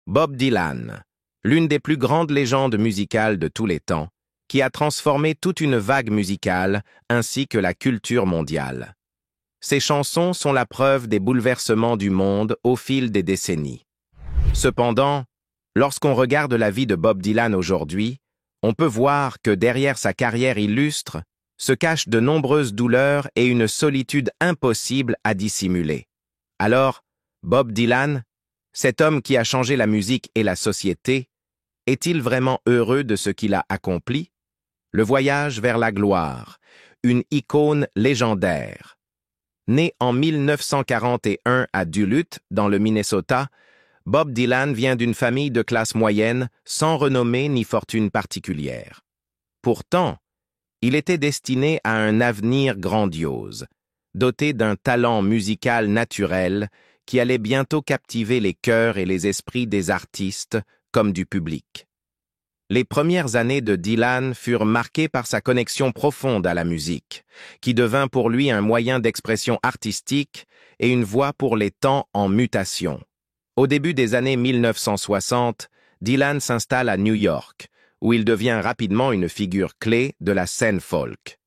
Bob Dylan, l'une des plus grandes légendes musicales de tous les temps, qui a transformé toute une vague musicale ainsi que la culture mondiale. Ses chansons sont la preuve des bouleversements du monde au fil des décennies. Cependant, lorsqu'on regarde la vie de Bob Dylan aujourd'hui, on peut voir que derrière sa carrière illustre se cachent de nombreuses douleurs et une solitude impossible à dissimuler. Alors, Bob Dylan, cet homme qui a changé la musique et la société, est-il vraiment heureux de ce qu'il a accompli? Le voyage vers la gloire, une icône légendaire. Né en 1941 à Duluth, dans le Minnesota, Bob Dylan vient d'une famille de classe moyenne, sans renommée ni fortune particulière. Pourtant, il était destiné à un avenir grandiose, doté d'un talent musical naturel qui allait bientôt captiver les cœurs et les esprits des artistes comme du public. Les premières années de Dylan furent marquées par sa connexion profonde à la musique, qui devint pour lui un moyen d'expression artistique et une voix pour les temps en mutation. Au début des années 1960, Dylan s'installe à New York, où il devient rapidement une figure clé de la scène folk.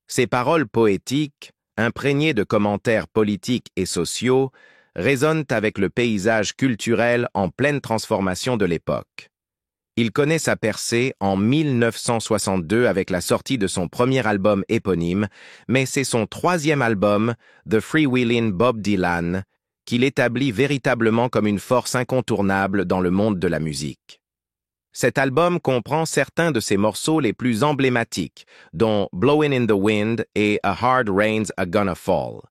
Ses paroles poétiques, imprégnées de commentaires politiques et sociaux, résonnent avec le paysage culturel en pleine transformation de l'époque. Il connaît sa percée en 1962 avec la sortie de son premier album éponyme, mais c'est son troisième album, The Freewheelin' Bob Dylan, qui l'établit véritablement comme une force incontournable dans le monde de la musique. Cet album comprend certains de ses morceaux les plus emblématiques, dont Blowin' in the Wind et A Hard Rain's a Gonna Fall.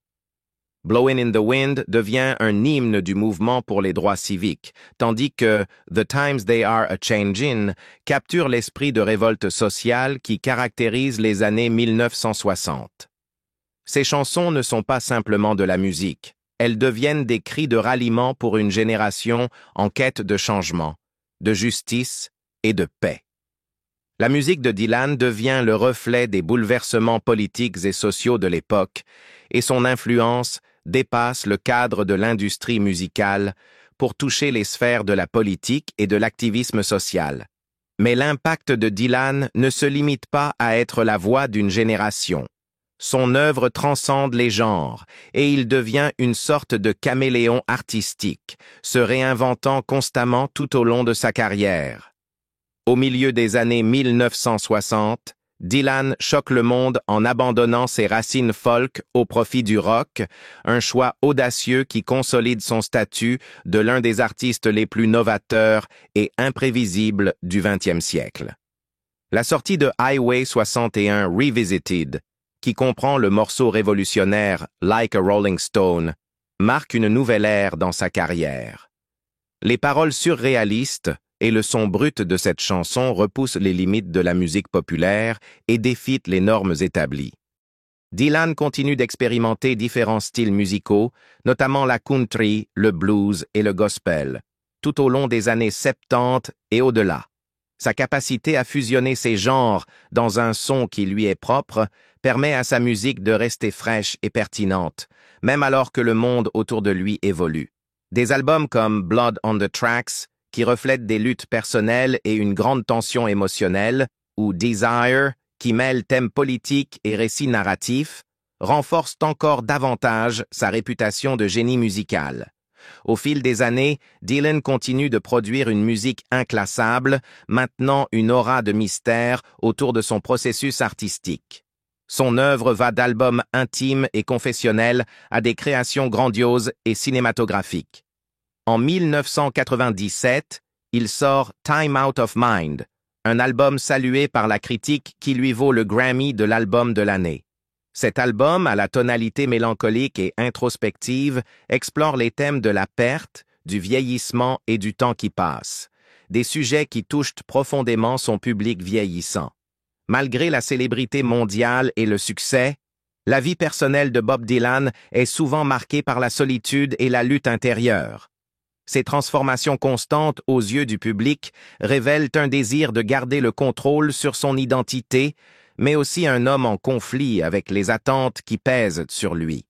Blowin' in the Wind devient un hymne du mouvement pour les droits civiques, tandis que The Times They Are a Changin' capture l'esprit de révolte sociale qui caractérise les années 1960. Ces chansons ne sont pas simplement de la musique, elles deviennent des cris de ralliement pour une génération en quête de changement, de justice et de paix. La musique de Dylan devient le reflet des bouleversements politiques et sociaux de l'époque, et son influence dépasse le cadre de l'industrie musicale pour toucher les sphères de la politique et de l'activisme social. Mais l'impact de Dylan ne se limite pas à être la voix d'une génération. Son œuvre transcende les genres et il devient une sorte de caméléon artistique, se réinventant constamment tout au long de sa carrière. Au milieu des années 1960, Dylan choque le monde en abandonnant ses racines folk au profit du rock, un choix audacieux qui consolide son statut de l'un des artistes les plus novateurs et imprévisibles du XXe siècle. La sortie de Highway 61 Revisited, qui comprend le morceau révolutionnaire Like a Rolling Stone, marque une nouvelle ère dans sa carrière. Les paroles surréalistes et le son brut de cette chanson repoussent les limites de la musique populaire et défient les normes établies. Dylan continue d'expérimenter différents styles musicaux, notamment la country, le blues et le gospel, tout au long des années 70 et au-delà. Sa capacité à fusionner ces genres dans un son qui lui est propre permet à sa musique de rester fraîche et pertinente, même alors que le monde autour de lui évolue. Des albums comme Blood on the Tracks, qui reflètent des luttes personnelles et une grande tension émotionnelle, ou Desire, qui mêle thèmes politiques et récits narratifs, renforcent encore davantage sa réputation de génie musical. Au fil des années, Dylan continue de produire une musique inclassable, maintenant une aura de mystère autour de son processus artistique. Son œuvre va d'albums intimes et confessionnels à des créations grandioses et cinématographiques. En 1997, il sort Time Out of Mind, un album salué par la critique qui lui vaut le Grammy de l'album de l'année. Cet album, à la tonalité mélancolique et introspective, explore les thèmes de la perte, du vieillissement et du temps qui passe, des sujets qui touchent profondément son public vieillissant. Malgré la célébrité mondiale et le succès, la vie personnelle de Bob Dylan est souvent marquée par la solitude et la lutte intérieure. Ces transformations constantes aux yeux du public révèlent un désir de garder le contrôle sur son identité, mais aussi un homme en conflit avec les attentes qui pèsent sur lui.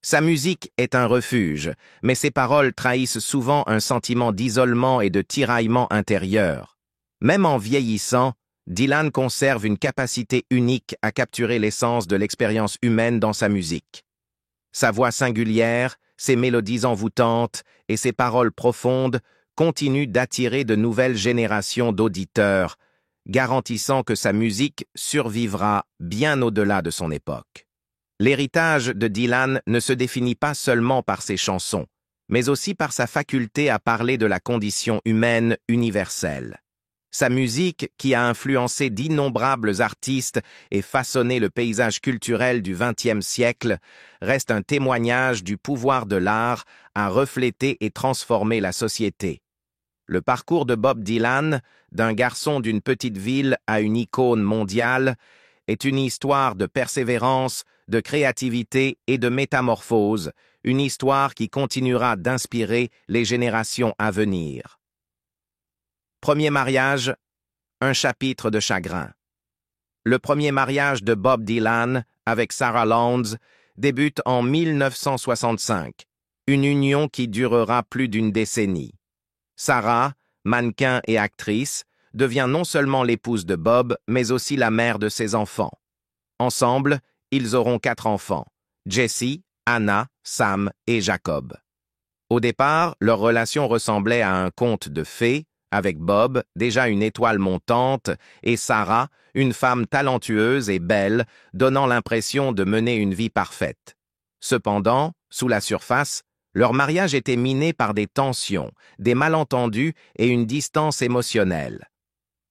Sa musique est un refuge, mais ses paroles trahissent souvent un sentiment d'isolement et de tiraillement intérieur. Même en vieillissant, Dylan conserve une capacité unique à capturer l'essence de l'expérience humaine dans sa musique. Sa voix singulière, ses mélodies envoûtantes et ses paroles profondes continuent d'attirer de nouvelles générations d'auditeurs, garantissant que sa musique survivra bien au-delà de son époque. L'héritage de Dylan ne se définit pas seulement par ses chansons, mais aussi par sa faculté à parler de la condition humaine universelle. Sa musique, qui a influencé d'innombrables artistes et façonné le paysage culturel du XXe siècle, reste un témoignage du pouvoir de l'art à refléter et transformer la société. Le parcours de Bob Dylan, d'un garçon d'une petite ville à une icône mondiale, est une histoire de persévérance, de créativité et de métamorphose, une histoire qui continuera d'inspirer les générations à venir. Premier mariage, un chapitre de chagrin. Le premier mariage de Bob Dylan avec Sarah Lowndes débute en 1965, une union qui durera plus d'une décennie. Sarah, mannequin et actrice, devient non seulement l'épouse de Bob, mais aussi la mère de ses enfants. Ensemble, ils auront 4 enfants, Jessie, Anna, Sam et Jacob. Au départ, leur relation ressemblait à un conte de fées, avec Bob, déjà une étoile montante, et Sarah, une femme talentueuse et belle, donnant l'impression de mener une vie parfaite. Cependant, sous la surface, leur mariage était miné par des tensions, des malentendus et une distance émotionnelle.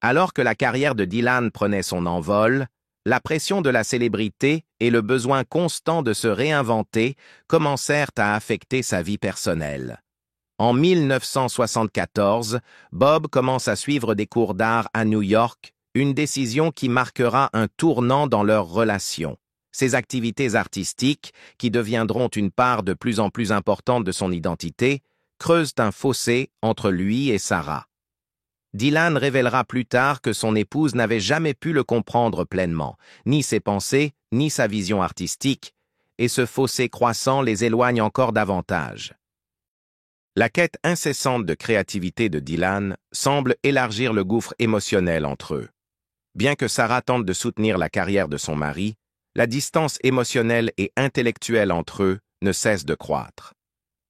Alors que la carrière de Dylan prenait son envol, la pression de la célébrité et le besoin constant de se réinventer commencèrent à affecter sa vie personnelle. En 1974, Bob commence à suivre des cours d'art à New York, une décision qui marquera un tournant dans leur relation. Ses activités artistiques, qui deviendront une part de plus en plus importante de son identité, creusent un fossé entre lui et Sarah. Dylan révélera plus tard que son épouse n'avait jamais pu le comprendre pleinement, ni ses pensées, ni sa vision artistique, et ce fossé croissant les éloigne encore davantage. La quête incessante de créativité de Dylan semble élargir le gouffre émotionnel entre eux. Bien que Sarah tente de soutenir la carrière de son mari, la distance émotionnelle et intellectuelle entre eux ne cesse de croître.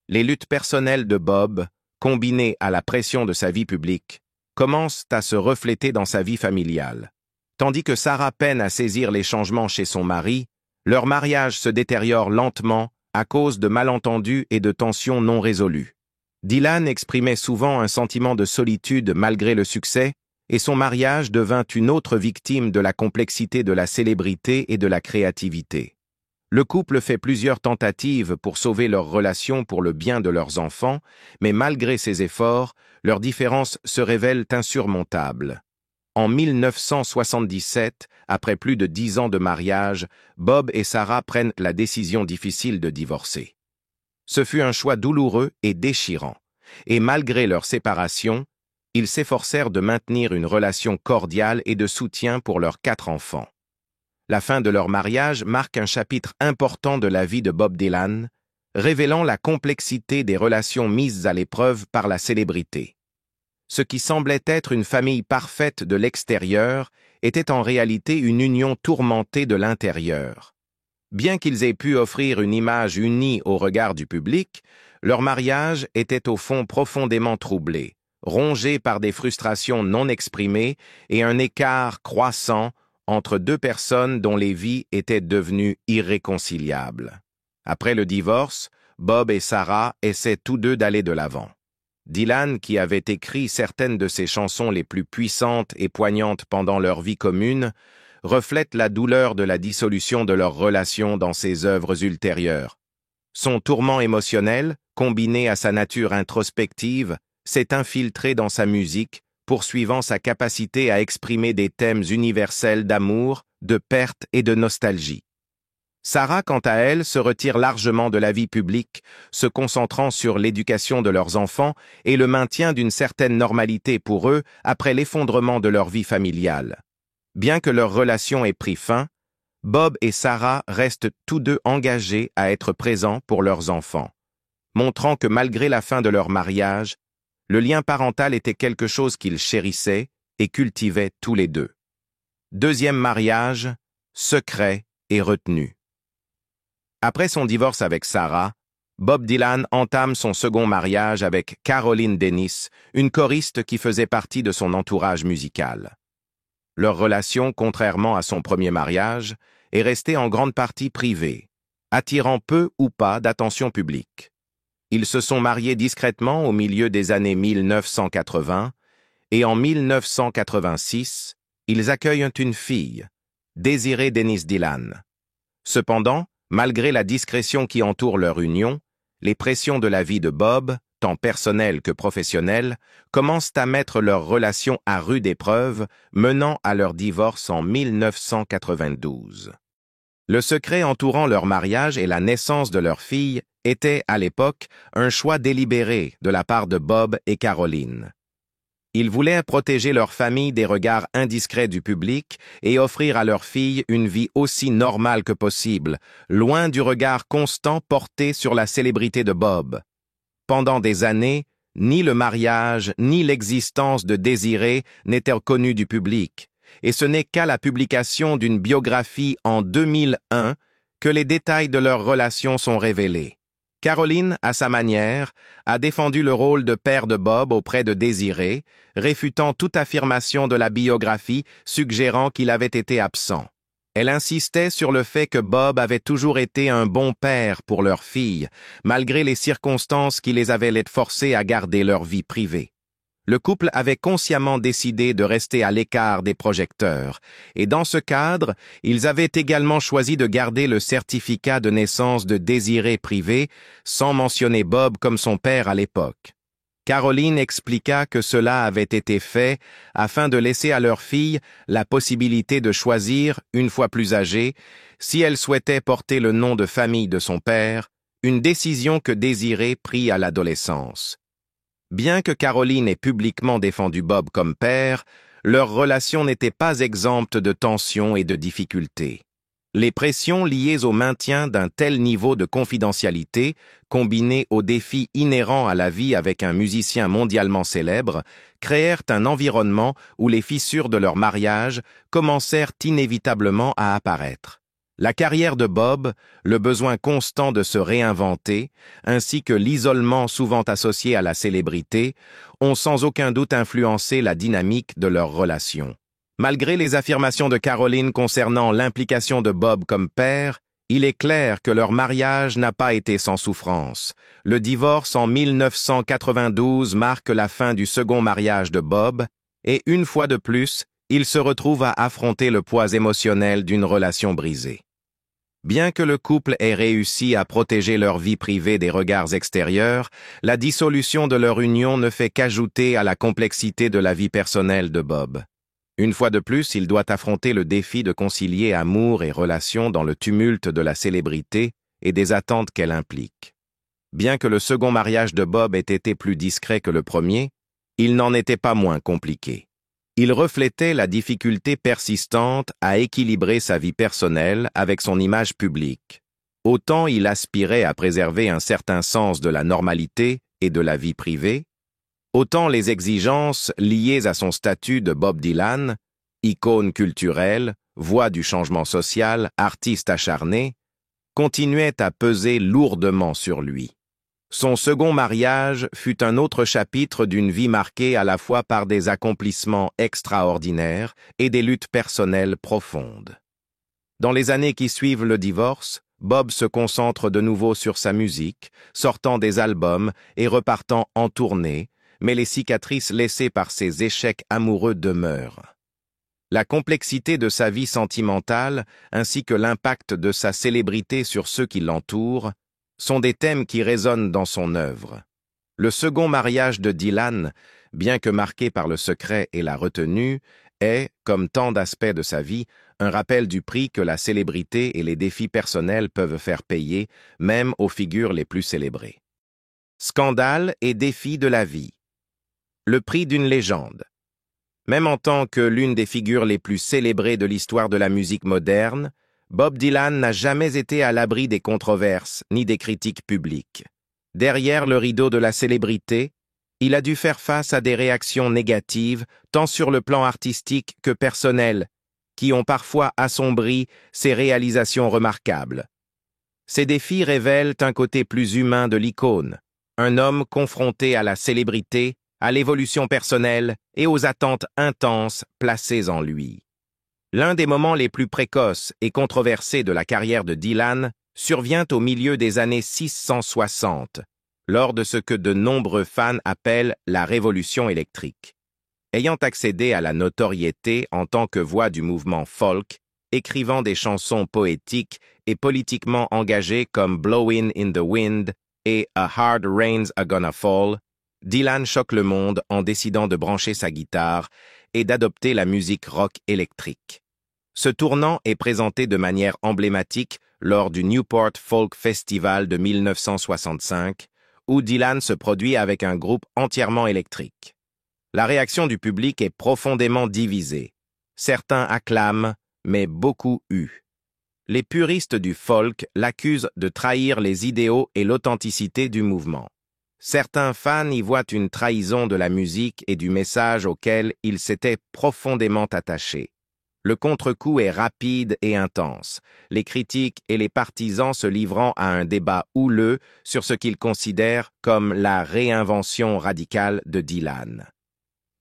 Les luttes personnelles de Bob, combinées à la pression de sa vie publique, commencent à se refléter dans sa vie familiale. Tandis que Sarah peine à saisir les changements chez son mari, leur mariage se détériore lentement à cause de malentendus et de tensions non résolues. Dylan exprimait souvent un sentiment de solitude malgré le succès, et son mariage devint une autre victime de la complexité de la célébrité et de la créativité. Le couple fait plusieurs tentatives pour sauver leur relation pour le bien de leurs enfants, mais malgré ces efforts, leurs différences se révèlent insurmontables. En 1977, après plus de 10 ans de mariage, Bob et Sarah prennent la décision difficile de divorcer. Ce fut un choix douloureux et déchirant, et malgré leur séparation, ils s'efforcèrent de maintenir une relation cordiale et de soutien pour leurs 4 enfants. La fin de leur mariage marque un chapitre important de la vie de Bob Dylan, révélant la complexité des relations mises à l'épreuve par la célébrité. Ce qui semblait être une famille parfaite de l'extérieur était en réalité une union tourmentée de l'intérieur. Bien qu'ils aient pu offrir une image unie au regard du public, leur mariage était au fond profondément troublé, rongé par des frustrations non exprimées et un écart croissant entre 2 personnes dont les vies étaient devenues irréconciliables. Après le divorce, Bob et Sarah essaient tous deux d'aller de l'avant. Dylan, qui avait écrit certaines de ses chansons les plus puissantes et poignantes pendant leur vie commune, reflète la douleur de la dissolution de leur relation dans ses œuvres ultérieures. Son tourment émotionnel, combiné à sa nature introspective, s'est infiltré dans sa musique, poursuivant sa capacité à exprimer des thèmes universels d'amour, de perte et de nostalgie. Sarah, quant à elle, se retire largement de la vie publique, se concentrant sur l'éducation de leurs enfants et le maintien d'une certaine normalité pour eux après l'effondrement de leur vie familiale. Bien que leur relation ait pris fin, Bob et Sarah restent tous deux engagés à être présents pour leurs enfants, montrant que malgré la fin de leur mariage, le lien parental était quelque chose qu'ils chérissaient et cultivaient tous les deux. Deuxième mariage, secret et retenu. Après son divorce avec Sarah, Bob Dylan entame son second mariage avec Caroline Dennis, une choriste qui faisait partie de son entourage musical. Leur relation, contrairement à son premier mariage, est restée en grande partie privée, attirant peu ou pas d'attention publique. Ils se sont mariés discrètement au milieu des années 1980 et en 1986, ils accueillent une fille, Desiree Dennis Dylan. Cependant, malgré la discrétion qui entoure leur union, les pressions de la vie de Bob, tant personnelles que professionnelles, commencent à mettre leur relation à rude épreuve, menant à leur divorce en 1992. Le secret entourant leur mariage et la naissance de leur fille était, à l'époque, un choix délibéré de la part de Bob et Caroline. Ils voulaient protéger leur famille des regards indiscrets du public et offrir à leur fille une vie aussi normale que possible, loin du regard constant porté sur la célébrité de Bob. Pendant des années, ni le mariage ni l'existence de Désirée n'étaient connus du public, et ce n'est qu'à la publication d'une biographie en 2001 que les détails de leur relation sont révélés. Caroline, à sa manière, a défendu le rôle de père de Bob auprès de Désirée, réfutant toute affirmation de la biographie suggérant qu'il avait été absent. Elle insistait sur le fait que Bob avait toujours été un bon père pour leur fille, malgré les circonstances qui les avaient forcés à garder leur vie privée. Le couple avait consciemment décidé de rester à l'écart des projecteurs, et dans ce cadre, ils avaient également choisi de garder le certificat de naissance de Désirée privé, sans mentionner Bob comme son père à l'époque. Caroline expliqua que cela avait été fait afin de laisser à leur fille la possibilité de choisir, une fois plus âgée, si elle souhaitait porter le nom de famille de son père, une décision que Désirée prit à l'adolescence. Bien que Caroline ait publiquement défendu Bob comme père, leur relation n'était pas exempte de tensions et de difficultés. Les pressions liées au maintien d'un tel niveau de confidentialité, combinées aux défis inhérents à la vie avec un musicien mondialement célèbre, créèrent un environnement où les fissures de leur mariage commencèrent inévitablement à apparaître. La carrière de Bob, le besoin constant de se réinventer, ainsi que l'isolement souvent associé à la célébrité, ont sans aucun doute influencé la dynamique de leur relation. Malgré les affirmations de Caroline concernant l'implication de Bob comme père, il est clair que leur mariage n'a pas été sans souffrance. Le divorce en 1992 marque la fin du second mariage de Bob, et une fois de plus, il se retrouve à affronter le poids émotionnel d'une relation brisée. Bien que le couple ait réussi à protéger leur vie privée des regards extérieurs, la dissolution de leur union ne fait qu'ajouter à la complexité de la vie personnelle de Bob. Une fois de plus, il doit affronter le défi de concilier amour et relation dans le tumulte de la célébrité et des attentes qu'elle implique. Bien que le second mariage de Bob ait été plus discret que le premier, il n'en était pas moins compliqué. Il reflétait la difficulté persistante à équilibrer sa vie personnelle avec son image publique. Autant il aspirait à préserver un certain sens de la normalité et de la vie privée, autant les exigences liées à son statut de Bob Dylan, icône culturelle, voix du changement social, artiste acharné, continuaient à peser lourdement sur lui. Son second mariage fut un autre chapitre d'une vie marquée à la fois par des accomplissements extraordinaires et des luttes personnelles profondes. Dans les années qui suivent le divorce, Bob se concentre de nouveau sur sa musique, sortant des albums et repartant en tournée, mais les cicatrices laissées par ses échecs amoureux demeurent. La complexité de sa vie sentimentale, ainsi que l'impact de sa célébrité sur ceux qui l'entourent, sont des thèmes qui résonnent dans son œuvre. Le second mariage de Dylan, bien que marqué par le secret et la retenue, est, comme tant d'aspects de sa vie, un rappel du prix que la célébrité et les défis personnels peuvent faire payer, même aux figures les plus célébrées. Scandale et défis de la vie. Le prix d'une légende. Même en tant que l'une des figures les plus célébrées de l'histoire de la musique moderne, Bob Dylan n'a jamais été à l'abri des controverses ni des critiques publiques. Derrière le rideau de la célébrité, il a dû faire face à des réactions négatives, tant sur le plan artistique que personnel, qui ont parfois assombri ses réalisations remarquables. Ces défis révèlent un côté plus humain de l'icône, un homme confronté à la célébrité, à l'évolution personnelle et aux attentes intenses placées en lui. L'un des moments les plus précoces et controversés de la carrière de Dylan survient au milieu des années 660, lors de ce que de nombreux fans appellent la révolution électrique. Ayant accédé à la notoriété en tant que voix du mouvement folk, écrivant des chansons poétiques et politiquement engagées comme Blowin' in the Wind et A Hard Rain's a Gonna Fall, Dylan choque le monde en décidant de brancher sa guitare et d'adopter la musique rock électrique. Ce tournant est présenté de manière emblématique lors du Newport Folk Festival de 1965, où Dylan se produit avec un groupe entièrement électrique. La réaction du public est profondément divisée. Certains acclament, mais beaucoup huent. Les puristes du folk l'accusent de trahir les idéaux et l'authenticité du mouvement. Certains fans y voient une trahison de la musique et du message auquel ils s'étaient profondément attachés. Le contre-coup est rapide et intense, les critiques et les partisans se livrant à un débat houleux sur ce qu'ils considèrent comme la réinvention radicale de Dylan.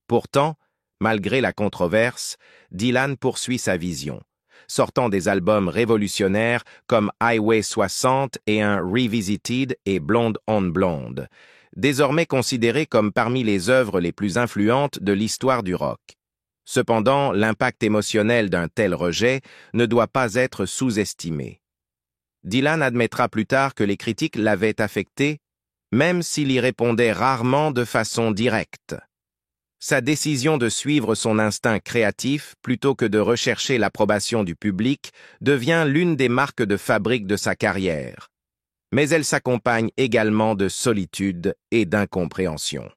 Pourtant, malgré la controverse, Dylan poursuit sa vision, sortant des albums révolutionnaires comme Highway 60 et un Revisited et Blonde on Blonde, désormais considérés comme parmi les œuvres les plus influentes de l'histoire du rock. Cependant, l'impact émotionnel d'un tel rejet ne doit pas être sous-estimé. Dylan admettra plus tard que les critiques l'avaient affecté, même s'il y répondait rarement de façon directe. Sa décision de suivre son instinct créatif plutôt que de rechercher l'approbation du public devient l'une des marques de fabrique de sa carrière. Mais elle s'accompagne également de solitude et d'incompréhension.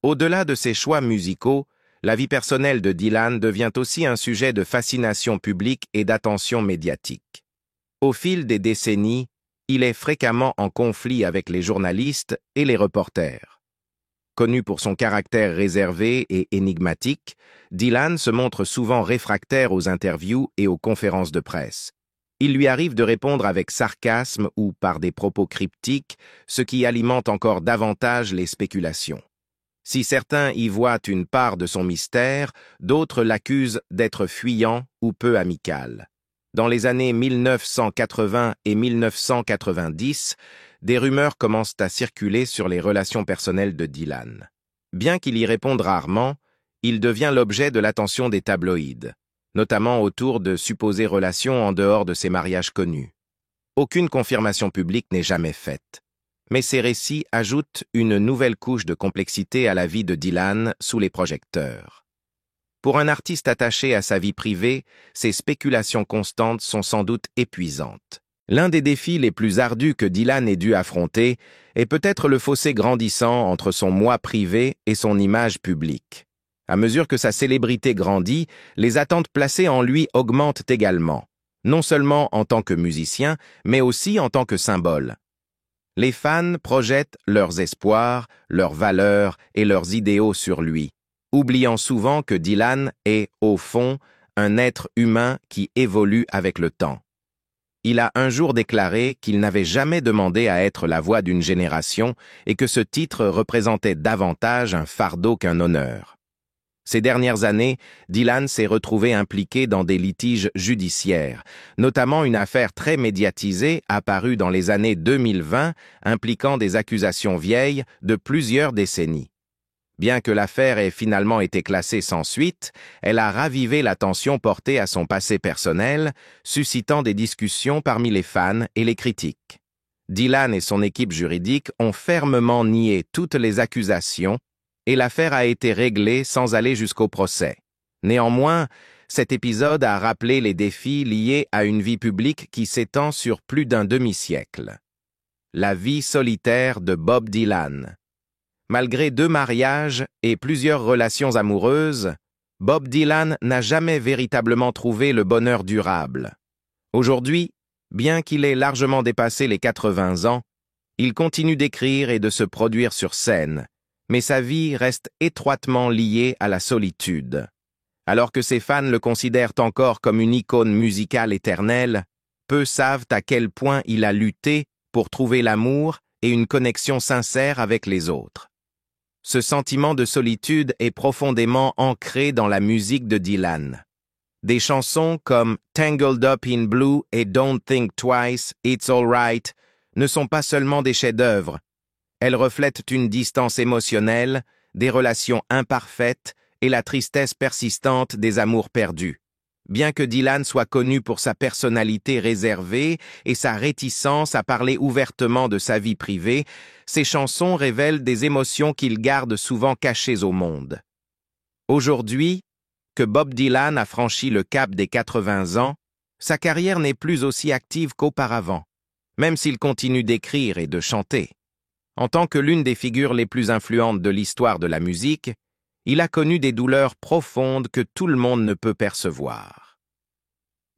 Au-delà de ses choix musicaux, la vie personnelle de Dylan devient aussi un sujet de fascination publique et d'attention médiatique. Au fil des décennies, il est fréquemment en conflit avec les journalistes et les reporters. Connu pour son caractère réservé et énigmatique, Dylan se montre souvent réfractaire aux interviews et aux conférences de presse. Il lui arrive de répondre avec sarcasme ou par des propos cryptiques, ce qui alimente encore davantage les spéculations. Si certains y voient une part de son mystère, d'autres l'accusent d'être fuyant ou peu amical. Dans les années 1980 et 1990, des rumeurs commencent à circuler sur les relations personnelles de Dylan. Bien qu'il y réponde rarement, il devient l'objet de l'attention des tabloïds, notamment autour de supposées relations en dehors de ses mariages connus. Aucune confirmation publique n'est jamais faite. Mais ces récits ajoutent une nouvelle couche de complexité à la vie de Dylan sous les projecteurs. Pour un artiste attaché à sa vie privée, ces spéculations constantes sont sans doute épuisantes. L'un des défis les plus ardus que Dylan ait dû affronter est peut-être le fossé grandissant entre son moi privé et son image publique. À mesure que sa célébrité grandit, les attentes placées en lui augmentent également, non seulement en tant que musicien, mais aussi en tant que symbole. Les fans projettent leurs espoirs, leurs valeurs et leurs idéaux sur lui, oubliant souvent que Dylan est, au fond, un être humain qui évolue avec le temps. Il a un jour déclaré qu'il n'avait jamais demandé à être la voix d'une génération et que ce titre représentait davantage un fardeau qu'un honneur. Ces dernières années, Dylan s'est retrouvé impliqué dans des litiges judiciaires, notamment une affaire très médiatisée apparue dans les années 2020 impliquant des accusations vieilles de plusieurs décennies. Bien que l'affaire ait finalement été classée sans suite, elle a ravivé l'attention portée à son passé personnel, suscitant des discussions parmi les fans et les critiques. Dylan et son équipe juridique ont fermement nié toutes les accusations et l'affaire a été réglée sans aller jusqu'au procès. Néanmoins, cet épisode a rappelé les défis liés à une vie publique qui s'étend sur plus d'un demi-siècle. La vie solitaire de Bob Dylan. Malgré 2 mariages et plusieurs relations amoureuses, Bob Dylan n'a jamais véritablement trouvé le bonheur durable. Aujourd'hui, bien qu'il ait largement dépassé les 80 ans, il continue d'écrire et de se produire sur scène, mais sa vie reste étroitement liée à la solitude. Alors que ses fans le considèrent encore comme une icône musicale éternelle, peu savent à quel point il a lutté pour trouver l'amour et une connexion sincère avec les autres. Ce sentiment de solitude est profondément ancré dans la musique de Dylan. Des chansons comme Tangled Up in Blue et Don't Think Twice, It's Alright ne sont pas seulement des chefs-d'œuvre. Elles reflètent une distance émotionnelle, des relations imparfaites et la tristesse persistante des amours perdus. Bien que Dylan soit connu pour sa personnalité réservée et sa réticence à parler ouvertement de sa vie privée, ses chansons révèlent des émotions qu'il garde souvent cachées au monde. Aujourd'hui, que Bob Dylan a franchi le cap des 80 ans, sa carrière n'est plus aussi active qu'auparavant, même s'il continue d'écrire et de chanter. En tant que l'une des figures les plus influentes de l'histoire de la musique, il a connu des douleurs profondes que tout le monde ne peut percevoir.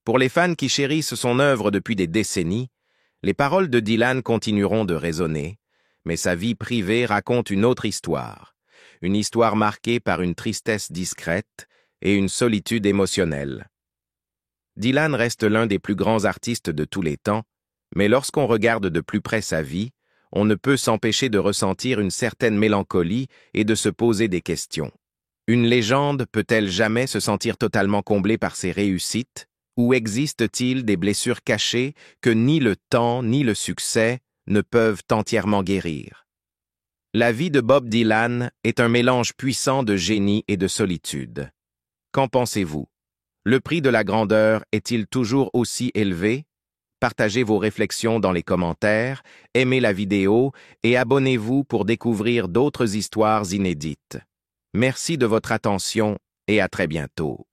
Pour les fans qui chérissent son œuvre depuis des décennies, les paroles de Dylan continueront de résonner, mais sa vie privée raconte une autre histoire, une histoire marquée par une tristesse discrète et une solitude émotionnelle. Dylan reste l'un des plus grands artistes de tous les temps, mais lorsqu'on regarde de plus près sa vie, on ne peut s'empêcher de ressentir une certaine mélancolie et de se poser des questions. Une légende peut-elle jamais se sentir totalement comblée par ses réussites? Ou existe-t-il des blessures cachées que ni le temps ni le succès ne peuvent entièrement guérir? La vie de Bob Dylan est un mélange puissant de génie et de solitude. Qu'en pensez-vous? Le prix de la grandeur est-il toujours aussi élevé? Partagez vos réflexions dans les commentaires, aimez la vidéo et abonnez-vous pour découvrir d'autres histoires inédites. Merci de votre attention et à très bientôt.